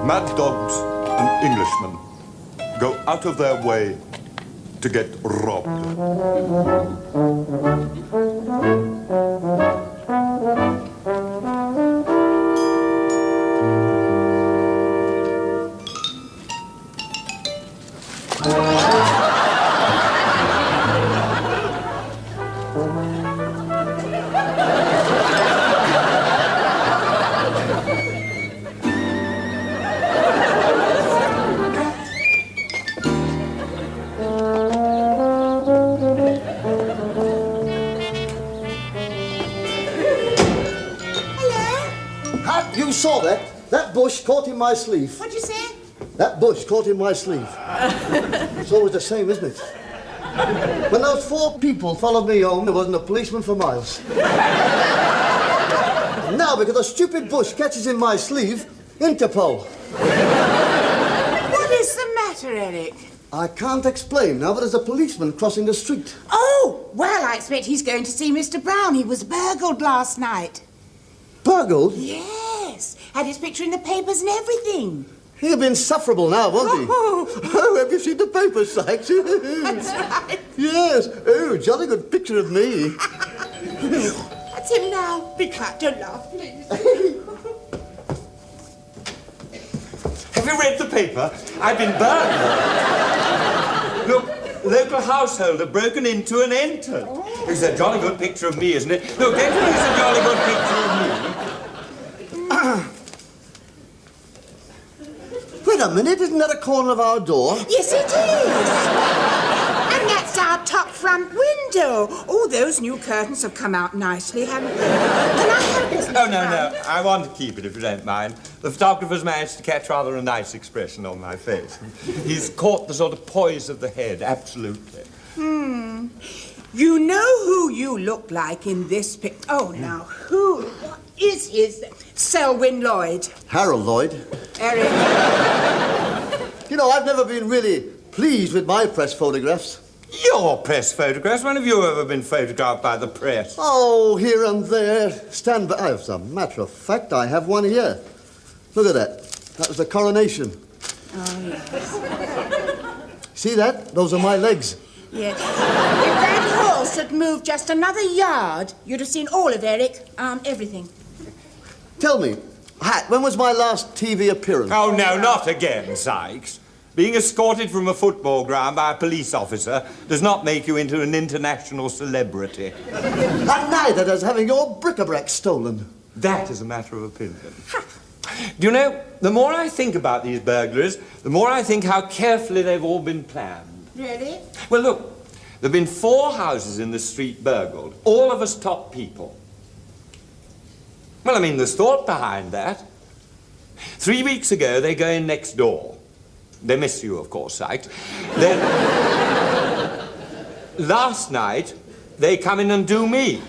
Mad dogs and Englishmen go out of their way to get robbed. Saw that? That bush caught in my sleeve. What'd you say? That bush caught in my sleeve. It's always the same, isn't it? When those 4 people followed me home, there wasn't a policeman for miles. Now, because a stupid bush catches in my sleeve, Interpol. What is the matter, Eric? I can't explain now, but there's a policeman crossing the street. Oh, well, I expect he's going to see Mr. Brown. He was burgled last night. Burgled? Yes. Had his picture in the papers and everything. He'll be insufferable now, won't he? Oh, have you seen the papers, Sykes? That's right. Yes. Oh, jolly good picture of me. That's him now. Be quiet, don't laugh, please. Have you read the paper? I've been burgled. Look, local householder broken into and entered. It's a jolly good picture of me, isn't it? Look, don't you think it's a jolly good picture of me? Wait a minute, isn't that a corner of our door? Yes, it is. And that's our top front window. Oh, those new curtains have come out nicely, haven't they? Can I have this? Oh, no. I want to keep it, if you don't mind. The photographer's managed to catch rather a nice expression on my face. He's caught the sort of poise of the head, absolutely. You know who you look like in this picture. Oh, now, who? What is his? Selwyn Lloyd. Harold Lloyd. Eric. You know, I've never been really pleased with my press photographs. Your press photographs? When have you ever been photographed by the press? Oh, here and there. Stand by. As a matter of fact, I have one here. Look at that. That was the coronation. Oh, yes. See that? Those are my legs. Yes. If that horse had moved just another yard, you'd have seen all of Eric, everything. Tell me, Hat, when was my last TV appearance? Oh, no, not again, Sykes. Being escorted from a football ground by a police officer does not make you into an international celebrity. And neither does having your bric-a-brac stolen. That is a matter of opinion. Do you know, the more I think about these burglaries, the more I think how carefully they've all been planned. Really? Well, look, there have been 4 houses in the street burgled, all of us top people. Well, I mean, there's thought behind that. 3 weeks ago, they go in next door. They miss you, of course, Sykes. Then, last night, they come in and do me.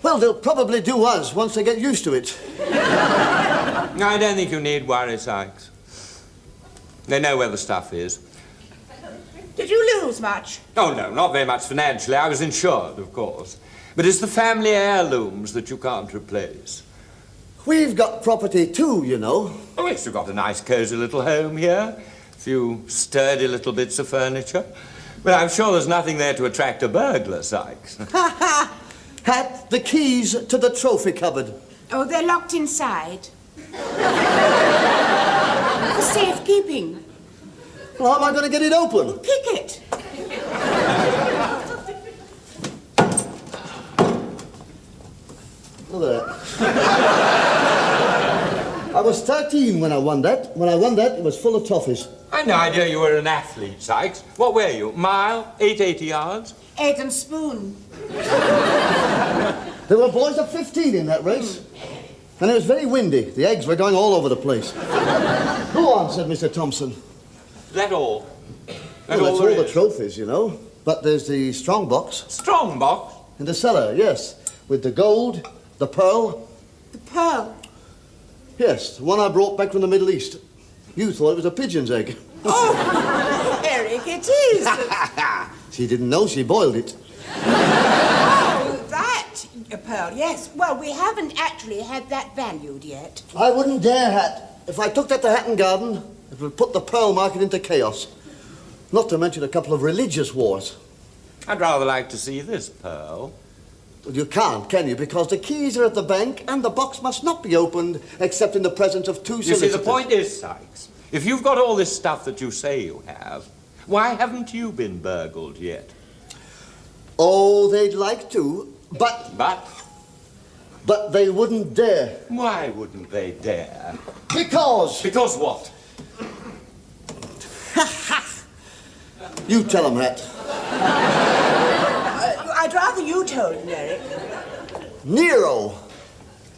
Well, they'll probably do us once they get used to it. I don't think you need worry, Sykes. They know where the stuff is. Did you lose much? Oh, no, not very much financially. I was insured, of course. But it's the family heirlooms that you can't replace. We've got property too, you know. Oh, yes, you've got a nice, cosy little home here. A few sturdy little bits of furniture. But I'm sure there's nothing there to attract a burglar, Sykes. Ha ha! Hat, the keys to the trophy cupboard. Oh, they're locked inside. For safekeeping. Well, how am I going to get it open? Pick it. Look at that. I was 13 when I won that. When I won that, it was full of toffees. I had no idea you were an athlete, Sykes. What were you? Mile? 880 yards? Egg and spoon. There were boys of 15 in that race. And it was very windy. The eggs were going all over the place. Go on, said Mr. Thompson. Is that all? Well, that's all the trophies, you know. But there's the strong box. Strong box? In the cellar, yes. With the gold, the pearl. The pearl. Yes, the one I brought back from the Middle East. You thought it was a pigeon's egg. Oh, Eric, it is. She didn't know she boiled it. Oh, that, Pearl, yes. Well, we haven't actually had that valued yet. I wouldn't dare, Hat. If I took that to Hatton Garden, it would put the pearl market into chaos. Not to mention a couple of religious wars. I'd rather like to see this, Pearl. Well, you can't, can you? Because the keys are at the bank and the box must not be opened except in the presence of two solicitors. You see, the point is, Sykes, if you've got all this stuff that you say you have, why haven't you been burgled yet? Oh, they'd like to, but they wouldn't dare. Why wouldn't they dare? Because Because what? you tell them, Hat. I'd rather you told him, Eric. Nero.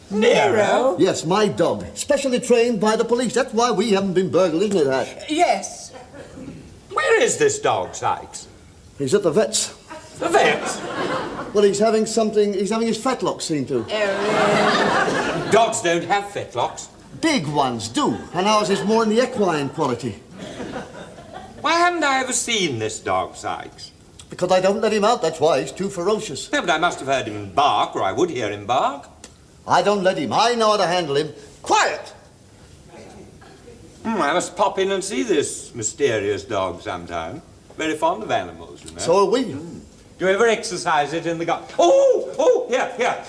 Nero? Yes, my dog. Specially trained by the police. That's why we haven't been burgled, isn't it, Hat? Yes. Where is this dog, Sykes? He's at the vet's. The vet. Well, he's having his fetlocks seen to. Eric. Dogs don't have fetlocks. Big ones do, and ours is more in the equine quality. Why haven't I ever seen this dog, Sykes? Because I don't let him out, that's why. He's too ferocious. No, but I must have heard him bark, or I would hear him bark. I don't let him. I know how to handle him. Quiet! I must pop in and see this mysterious dog sometime. Very fond of animals, you know. So are we. Do you ever exercise it in the garden? Oh, here.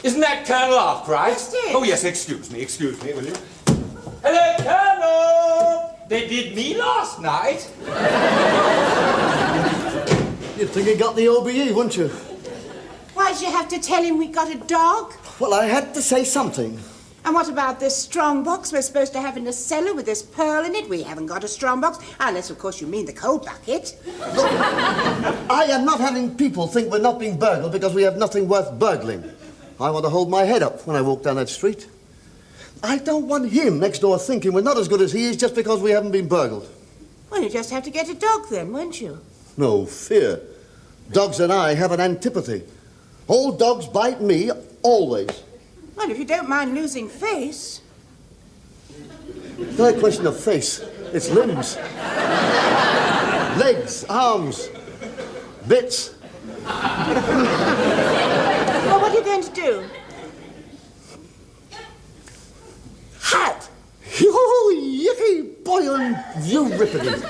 Isn't that Colonel Arkwright? Yes, it is. Oh, yes, excuse me, will you? Hello, Colonel! They did me last night. You'd think he got the OBE, wouldn't you? Why did you have to tell him we got a dog? Well, I had to say something. And what about this strong box we're supposed to have in the cellar with this pearl in it? We haven't got a strong box, unless, of course, you mean the coal bucket. Look, I am not having people think we're not being burgled because we have nothing worth burgling. I want to hold my head up when I walk down that street. I don't want him next door thinking we're not as good as he is just because we haven't been burgled. Well, you just have to get a dog then, won't you? No fear. Dogs and I have an antipathy. All dogs bite me, always. Well, if you don't mind losing face. It's not a question of face. It's limbs. Legs, arms, bits. Well, what are you going to do? Hat! Oh, yippee, boy, you rippity.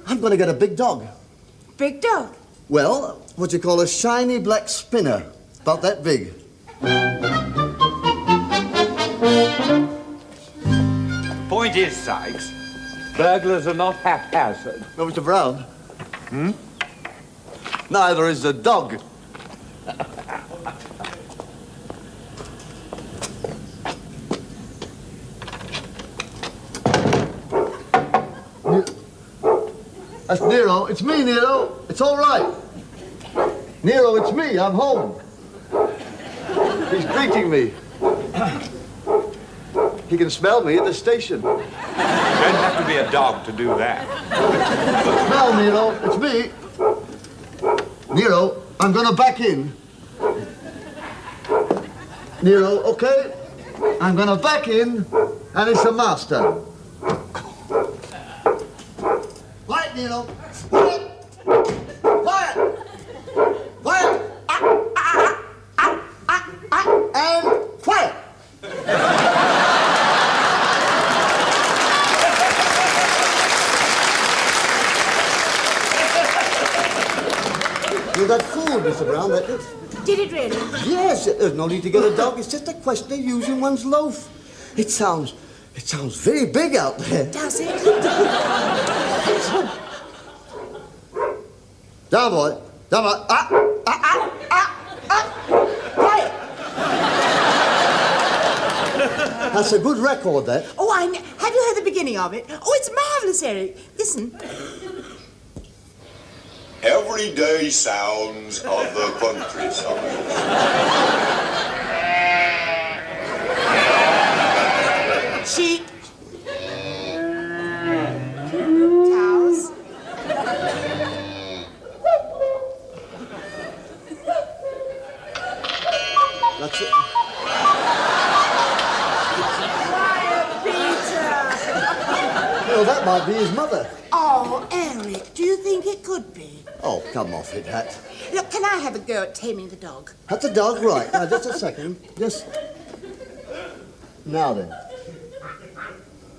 I'm going to get a big dog. Big dog? Well, what you call a shiny black spinner. About that big. The point is, Sykes, burglars are not haphazard. No, Mr. Brown. Neither is the dog. That's Nero. It's me, Nero. It's all right. Nero, it's me. I'm home. He's greeting me. He can smell me at the station. You don't have to be a dog to do that. Smell, Nero. It's me. Nero, I'm gonna back in. Nero, okay? I'm gonna back in, and it's the master. Quiet, Nero. Quiet. Quiet. Quiet. And quiet. You got food, Mr. Brown, that is. Did it really? Yes, there's no need to get a dog. It's just a question of using one's loaf. It sounds very big out there. Does it? Down, boy. Down, boy. Quiet. That's a good record, that. Oh, have you heard the beginning of it? Oh, it's marvellous, Eric. Listen. Everyday sounds of the countryside. Sheep. Cows. That's it. Well, that might be his mother. Oh, Eric, do you think it could be? Oh, come off it, Hat. Look, can I have a go at taming the dog? That's a dog, right. Now, just a second. Just... Now then.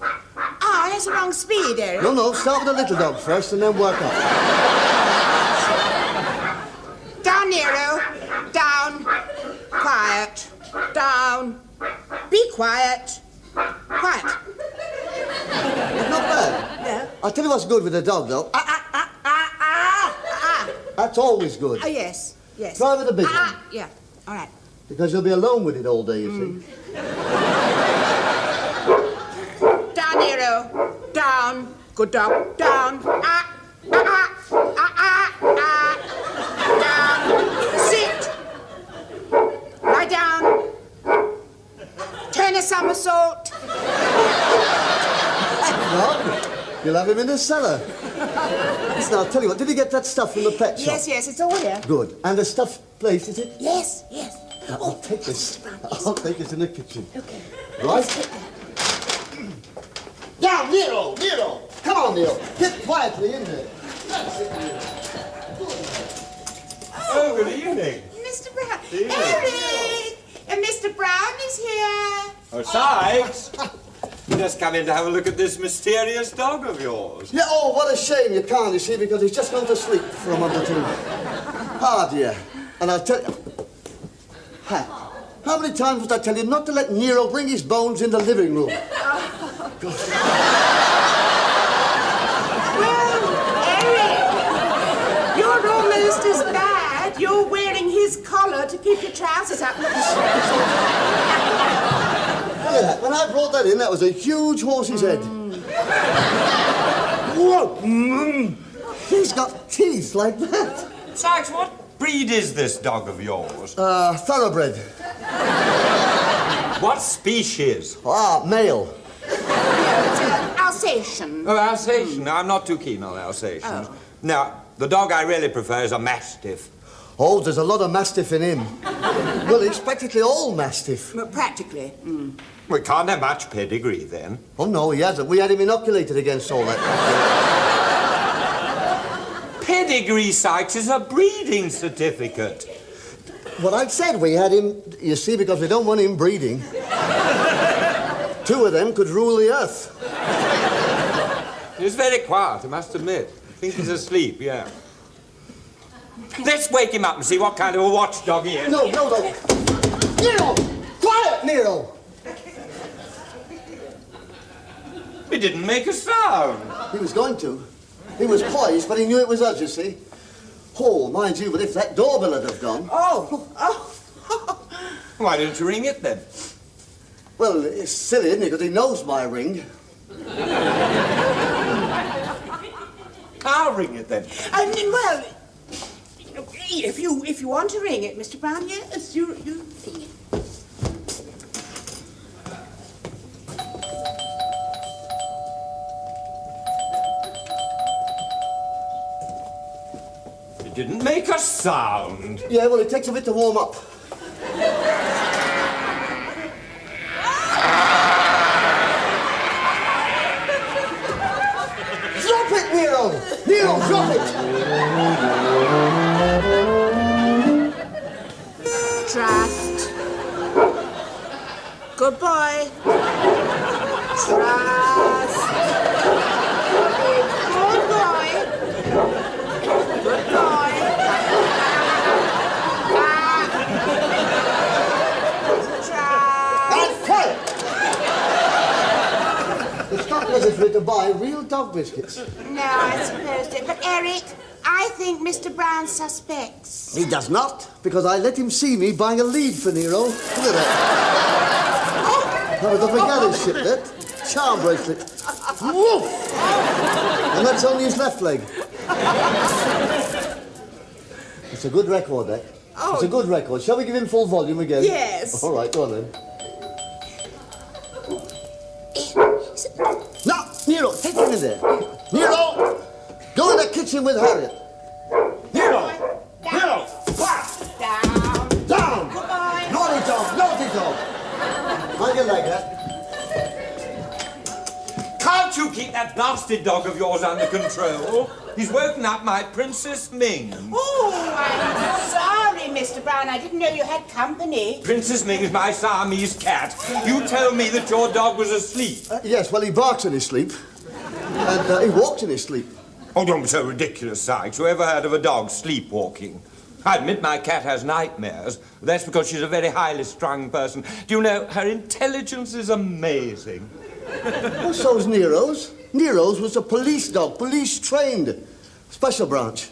Oh, that's the wrong speed, Eric. No, start with the little dog first and then work up. Down, Nero. Down. Quiet. Down. Be quiet. Quiet. Not bad. No. I'll tell you what's good with a dog, though. That's always good. Oh, yes. Yes. Try with the big one. Yeah. All right. Because you'll be alone with it all day, you see. Down, Nero. Down. Good dog. Down. Down. Sit. Lie down. Turn a somersault. No, you'll have him in the cellar. Listen, I'll tell you what, did you get that stuff from the pet shop? Yes, it's all here. Good. And the stuffed place, is it? Yes. Now, I'll take this. I'll take this in the kitchen. Okay. Right? Now, Nero! Come on, Nero. Get quietly in there. That's it, Nero. Oh, good evening. Mr. Brown. Evening. Eric! And Mr. Brown is here. Oh, Sykes. You just come in to have a look at this mysterious dog of yours. Yeah, oh, what a shame you can't, you see, because he's just gone to sleep for a month or two. Ah, dear. And I'll tell you... Hat, how many times must I tell you not to let Nero bring his bones in the living room? Well, Eric, you're almost as bad. You're wearing his collar to keep your trousers up. Look at that. When I brought that in, that was a huge horse's head. Whoa! He's got teeth like that. Sykes, what breed is this dog of yours? Thoroughbred. What species? Ah, male. It's an Alsatian. Oh, Alsatian. I'm not too keen on Alsatians. Oh. Now, the dog I really prefer is a Mastiff. Oh, there's a lot of Mastiff in him. Well, he's practically all Mastiff. Well, practically. We can't have much pedigree, then. Oh, no, he hasn't. We had him inoculated against all that. Pedigree, Sykes, is a breeding certificate. What I said, we had him, you see, because we don't want him breeding. Two of them could rule the earth. He's very quiet, I must admit. I think he's asleep, yeah. Let's wake him up and see what kind of a watchdog he is. No. Nero! Quiet, Nero! He didn't make a sound. He was going to. He was poised, but he knew it was us, you see. Oh, mind you, but if that doorbell had have gone... Oh. Why didn't you ring it, then? Well, it's silly, isn't it, because he knows my ring. I'll ring it, then. Well, if you want to ring it, Mr. Brown, yes, you ring it. It didn't make a sound. Yeah, well, it takes a bit to warm up. Drop it, Nero! Nero, drop it! Trust. Good boy. Trust. Good boy. Good boy. Trust. And quiet! The stock was free to buy real dog biscuits. No, I supposed it. But Eric, I think Mr. Brown suspects. He does not, because I let him see me buying a lead for Nero. Look at that. That was a Figari ship, that. Charm bracelet. Woof! And that's only his left leg. It's a good record, that. Oh. It's a good record. Shall we give him full volume again? Yes. All right, go on then. Now, Nero, take him in there. Nero! Go in the kitchen with Harriet. Nero! Nero! Down. Down! Good boy. Naughty dog! Naughty dog! Mind your leg, huh? Can't you keep that blasted dog of yours under control? He's woken up my Princess Ming. Oh, I'm sorry, Mr. Brown. I didn't know you had company. Princess Ming is my Siamese cat. You told me that your dog was asleep. Yes, well, he barks in his sleep. And he walks in his sleep. Oh, don't be so ridiculous, Sykes. Who ever heard of a dog sleepwalking? I admit my cat has nightmares. But that's because she's a very highly strung person. Do you know, her intelligence is amazing. Well, so is Nero's. Nero's was a police dog, police trained. Special branch.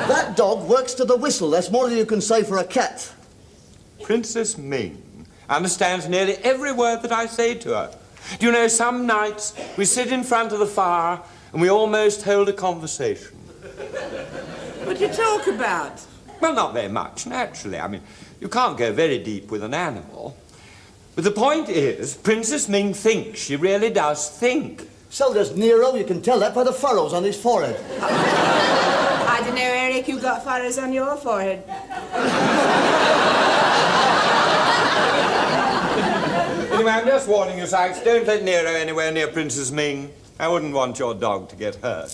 That dog works to the whistle. That's more than you can say for a cat. Princess Ming understands nearly every word that I say to her. Do you know, some nights we sit in front of the fire and we almost hold a conversation. What do you talk about? Well, not very much, naturally. I mean, you can't go very deep with an animal. But the point is, Princess Ming thinks. She really does think. So does Nero. You can tell that by the furrows on his forehead. I don't know, Eric, you got furrows on your forehead. Anyway, I'm just warning you, Sykes, don't let Nero anywhere near Princess Ming. I wouldn't want your dog to get hurt.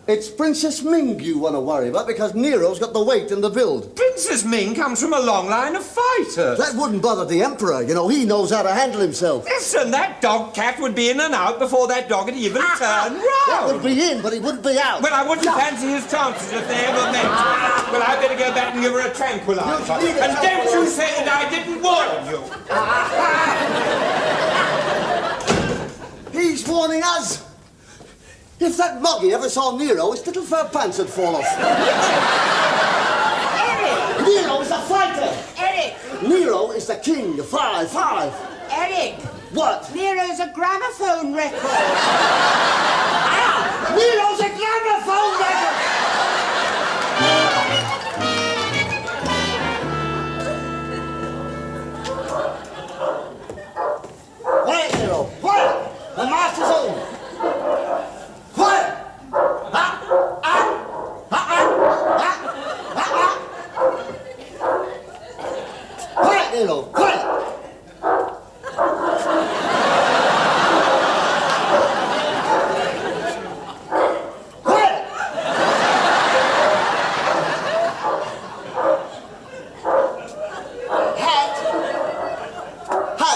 It's Princess Ming you want to worry about because Nero's got the weight and the build. Princess Ming comes from a long line of fighters. That wouldn't bother the Emperor. You know, he knows how to handle himself. Listen, that dog cat would be in and out before that dog had even turned round. That would be in, but he wouldn't be out. Well, I wouldn't fancy his chances if they ever met. Well, I'd better go back and give her a tranquilizer. And don't you say that I didn't warn you. He's warning us. If that Moggy ever saw Nero, his little fur pants would fall off. Eric! Nero's a fighter. Eric! Nero is the king. 5-5. Eric! What? Nero's a gramophone record. Nero's a gramophone record! Quiet, Nero. Quiet! The master's home. Quiet! Quiet, Nero. Quiet!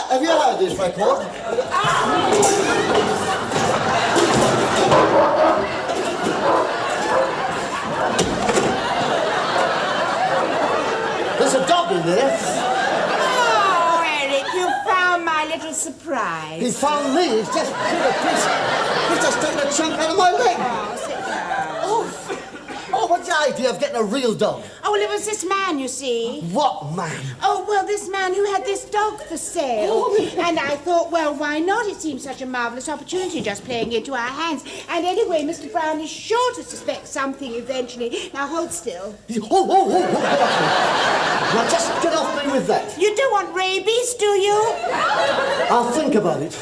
Have you heard this record? There's a dog in there. Oh, Eric, you found my little surprise. He found me. He's just taken a chunk out of my leg. Oh, sit down. Oh, what's the idea of getting a real dog? Oh, well, it was this man, you see. What man? Oh, well, this man who had this dog for sale. And I thought, well, why not? It seems such a marvellous opportunity just playing into our hands. And anyway, Mr. Brown is sure to suspect something eventually. Now, hold still. Oh. Now, just get off me with that. You don't want rabies, do you? I'll think about it.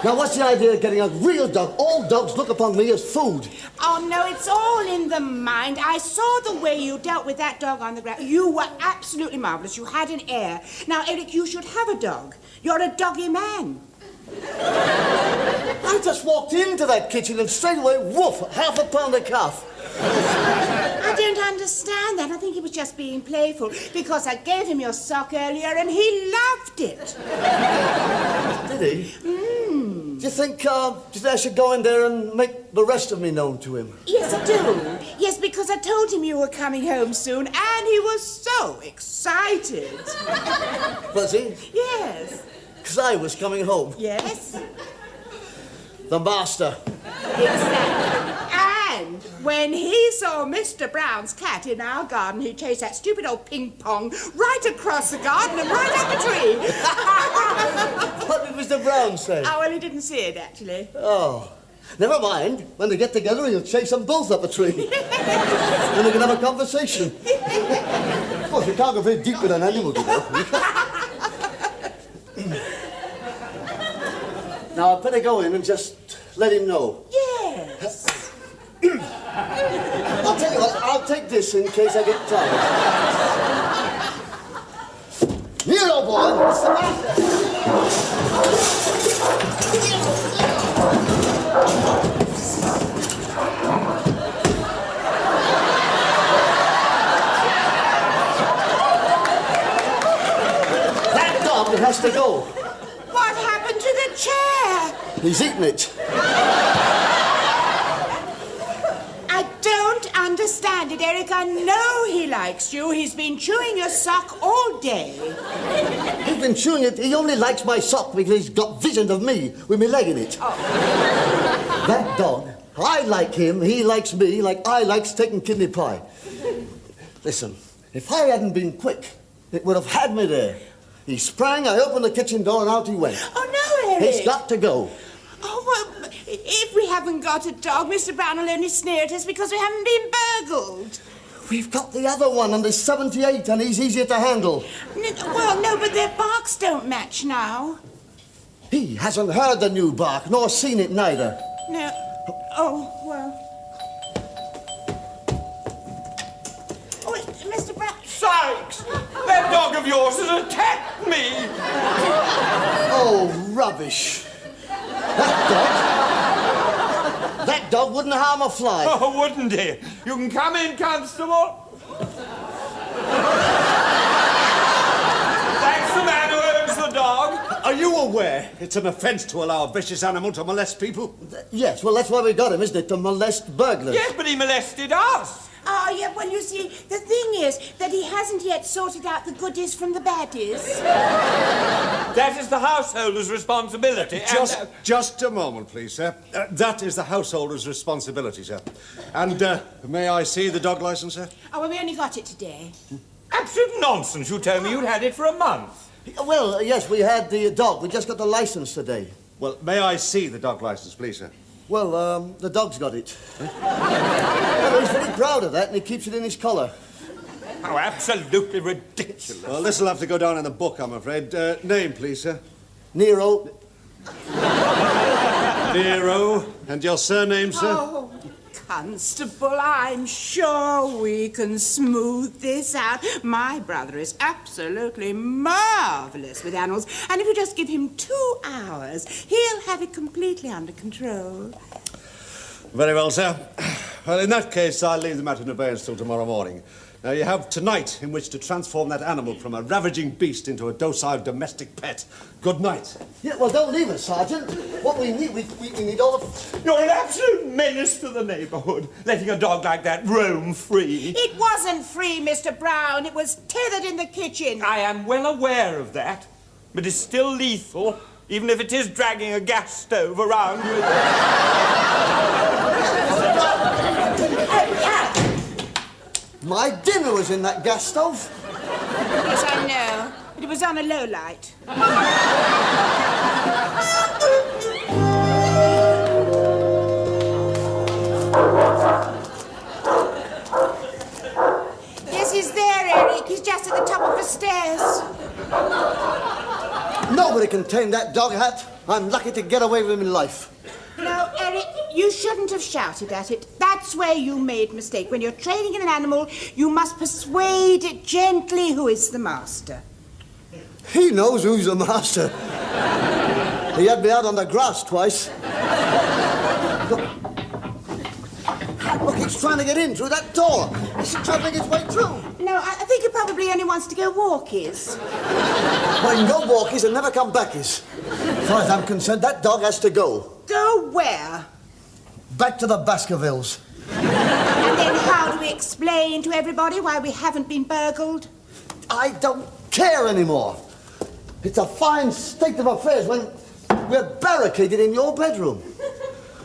Now, what's the idea of getting a real dog? All dogs look upon me as food. Oh, no, it's all in the mind. I saw the way you dealt with that dog on the ground. You were absolutely marvellous. You had an air. Now, Eric, you should have a dog. You're a doggy man. I just walked into that kitchen and straight away, woof, half a pound of calf. I don't understand that. I think he was just being playful because I gave him your sock earlier and he loved it. Did he? Do you think I should go in there and make the rest of me known to him? Yes, I do. Yes, because I told him you were coming home soon and he was so excited. Was he? Yes. Because I was coming home. Yes. The master. Exactly. And when he saw Mr. Brown's cat in our garden, he chased that stupid old ping pong right across the garden and right up the tree. What did Mr. Brown say? Oh, well, he didn't see it, actually. Oh, never mind. When they get together, he'll chase them both up a tree. Then they can have a conversation. Of course, you can't go very deep with an animal, you know. Now, I'd better go in and just let him know. Yes. I'll tell you what, I'll take this in case I get tired. Nero, boy. It's the master. That dog has to go. What happened to the chair? He's eating it. I don't understand it, Eric. I know he likes you. He's been chewing your sock all day. He's been chewing it. He only likes my sock because he's got visions of me with my leg in it. Oh. That dog, I like him, he likes me, like I like steak and kidney pie. Listen, if I hadn't been quick, it would have had me there. He sprang, I opened the kitchen door, and out he went. Oh, no, Eric. He's got to go. Oh, well, if we haven't got a dog, Mr. Brown will only sneer at us because we haven't been burgled. We've got the other one, and there's 78, and he's easier to handle. Well, no, but their barks don't match now. He hasn't heard the new bark, nor seen it neither. No. Oh, well. Oh, Mr. Brown. Sykes! That dog of yours has attacked me! Oh, rubbish. That dog wouldn't harm a fly. Oh, wouldn't he? You can come in, Constable. That's the man who owns the dog. Are you aware it's an offence to allow a vicious animal to molest people? Yes, well, that's why we got him, isn't it? To molest burglars. Yes, but he molested us. Oh, yeah, well, you see, the thing is that he hasn't yet sorted out the goodies from the baddies. That is the householder's responsibility. Just a moment, please, sir. That is the householder's responsibility, sir. And may I see the dog licence, sir? Oh, well, we only got it today. Absolute nonsense. You told me you'd had it for a month. Well, yes, we had the dog. We just got the license today. Well, may I see the dog licence, please, sir? Well, the dog's got it. Well, he's very proud of that, and he keeps it in his collar. Oh, absolutely ridiculous. Well, this'll have to go down in the book, I'm afraid. Name, please, sir. Nero. Nero. And your surname, sir? Oh, Constable, I'm sure we can smooth this out. My brother is absolutely marvellous with animals, and if you just give him 2 hours, he'll have it completely under control. Very well, sir. Well, in that case, I'll leave the matter in abeyance till tomorrow morning. Now, you have tonight in which to transform that animal from a ravaging beast into a docile domestic pet. Good night. Yeah, well, don't leave us, Sergeant. What we need, we need all the... You're an absolute menace to the neighbourhood, letting a dog like that roam free. It wasn't free, Mr. Brown. It was tethered in the kitchen. I am well aware of that, but it's still lethal, even if it is dragging a gas stove around with My dinner was in that gas stove. Yes, I know, but it was on a low light. Yes, he's there, Eric. He's just at the top of the stairs. Nobody can tame that dog hat. I'm lucky to get away with him in life. No, Eric, you shouldn't have shouted at it. That's where you made a mistake. When you're training in an animal, you must persuade it gently who is the master. He knows who's the master. He had me out on the grass twice. Look, he's trying to get in through that door. He's travelling his way through. No, I think he probably only wants to go walkies. Well, he can go walkies and never come backies. As far as I'm concerned, that dog has to go. Go where? Back to the Baskervilles. And then how do we explain to everybody why we haven't been burgled? I don't care anymore. It's a fine state of affairs when we're barricaded in your bedroom.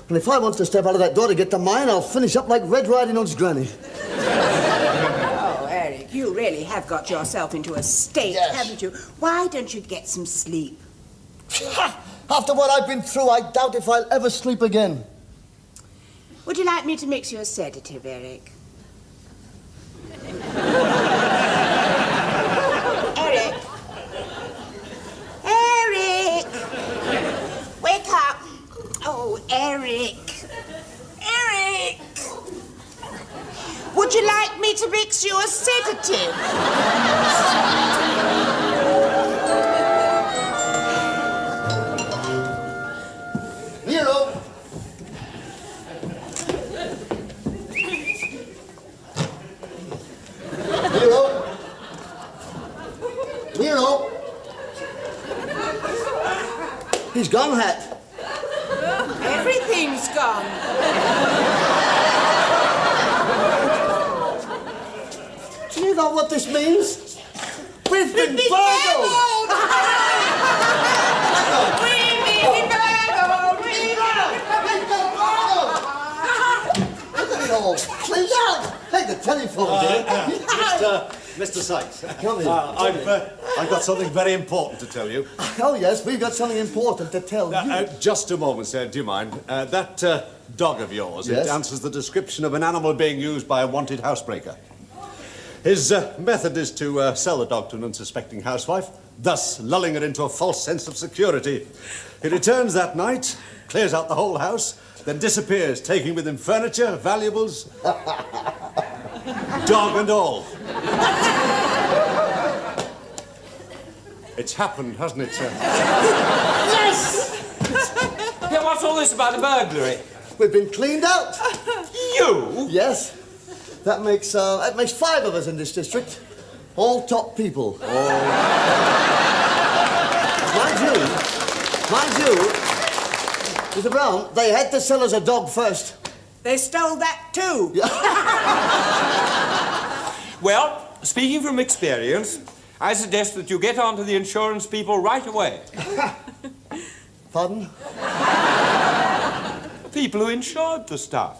And if I want to step out of that door to get to mine, I'll finish up like Red Riding Hood's granny. Oh, Eric, you really have got yourself into a state, Yes. haven't you? Why don't you get some sleep? After what I've been through, I doubt if I'll ever sleep again. Would you like me to mix you a sedative, Eric? Eric? Eric! Wake up! Oh, Eric! Eric! Would you like me to mix you a sedative? Leo! He's gone, Hat. Everything's gone. Do you know what this means? We've been burgled! Clean out! Take the telephone, dear. Mr. Sykes. Come in. I've got something very important to tell you. Oh, yes, we've got something important to tell you. Just a moment, sir. Do you mind? That dog of yours, Yes? it answers the description of an animal being used by a wanted housebreaker. His method is to sell the dog to an unsuspecting housewife, thus lulling her into a false sense of security. He returns that night, clears out the whole house, then disappears, taking with him furniture, valuables, dog and all. It's happened, hasn't it, sir? Yes! Yeah, what's all this about a burglary? We've been cleaned out. You? Yes. That makes 5 of us in this district. All top people. Mind you, Mr. Brown, they had to sell us a dog first. They stole that too. Well, speaking from experience, I suggest that you get on to the insurance people right away. Pardon? People who insured the stuff.